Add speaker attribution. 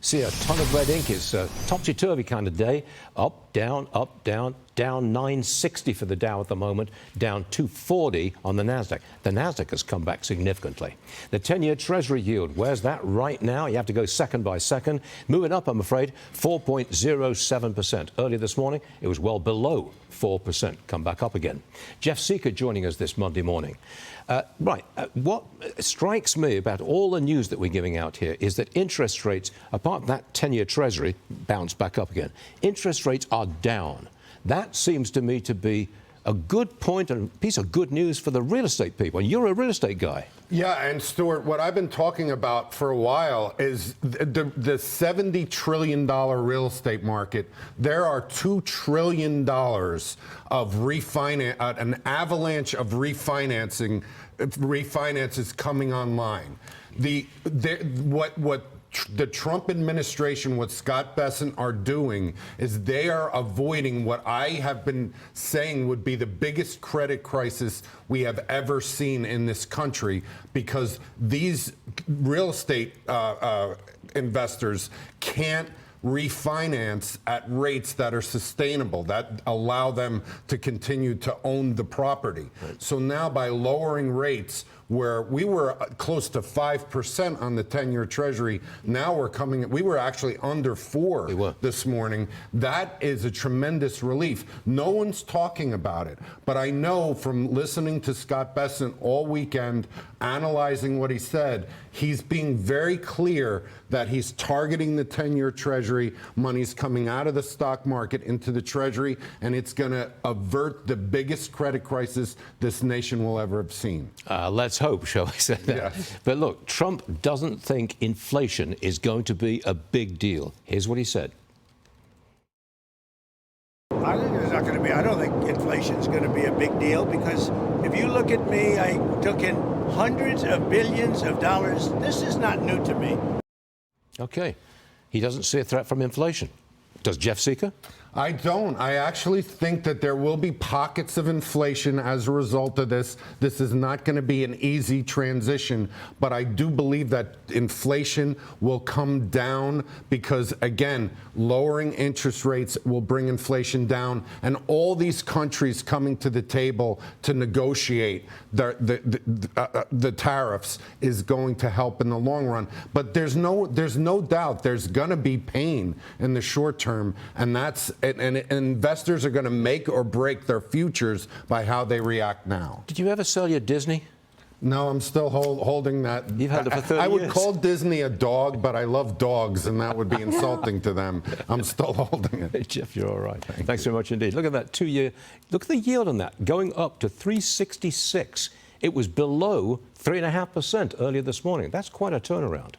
Speaker 1: See a ton of red ink. It's a topsy-turvy kind of day. Up, down, down 960 for the Dow at the moment, down 240 on the Nasdaq. The Nasdaq has come back significantly. The 10-year Treasury yield, where's that right now? You have to go second by second. Moving up, I'm afraid, 4.07%. Earlier this morning, it was well below 4%. Come back up again. Jeff Sica joining us this Monday morning. What strikes me about all the news that we're giving out here is that interest rates, apart from that 10-year Treasury, bounce back up again. Interest rates are down. That seems to me to be a good point and a piece of good news for the real estate people. And you're a real estate guy.
Speaker 2: Yeah, and Stuart, what I've been talking about for a while is the $70 trillion real estate market. There are $2 trillion of an avalanche of refinances coming online. What the Trump administration, what Scott Bessent are doing is they are avoiding what I have been saying would be the biggest credit crisis we have ever seen in this country, because these real estate investors can't refinance at rates that are sustainable, that allow them to continue to own the property. Right. So now by lowering rates, where we were close to 5% on the 10-year Treasury, now we were actually under 4 this morning. That is a tremendous relief. No one's talking about it, but I know from listening to Scott Bessent all weekend, analyzing what he said, he's being very clear that he's targeting the 10-year Treasury. Money's coming out of the stock market into the Treasury, and it's going to avert the biggest credit crisis this nation will ever have seen.
Speaker 1: Let's hope, shall we say that?
Speaker 2: Yes.
Speaker 1: But look, Trump doesn't think inflation is going to be a big deal. Here's what he said.
Speaker 3: I think it's not going to be. I don't think inflation is going to be a big deal, because if you look at me, I took in hundreds of billions of dollars. This is not new to me.
Speaker 1: Okay. He doesn't see a threat from inflation. Does Jeff Sica?
Speaker 2: I don't. I actually think that there will be pockets of inflation as a result of this. This is not going to be an easy transition, but I do believe that inflation will come down because, again, lowering interest rates will bring inflation down, and all these countries coming to the table to negotiate the tariffs is going to help in the long run. But there's no doubt there's going to be pain in the short term, and and investors are going to make or break their futures by how they react now.
Speaker 1: Did you ever sell your Disney?
Speaker 2: No, I'm still holding that.
Speaker 1: You've had it for 30 years.
Speaker 2: I would call Disney a dog, but I love dogs, and that would be insulting to them. I'm still holding it.
Speaker 1: Hey, Jeff, you're all right. Thanks very much indeed. Look at that 2-year. Look at the yield on that, going up to 366. It was below 3.5% earlier this morning. That's quite a turnaround.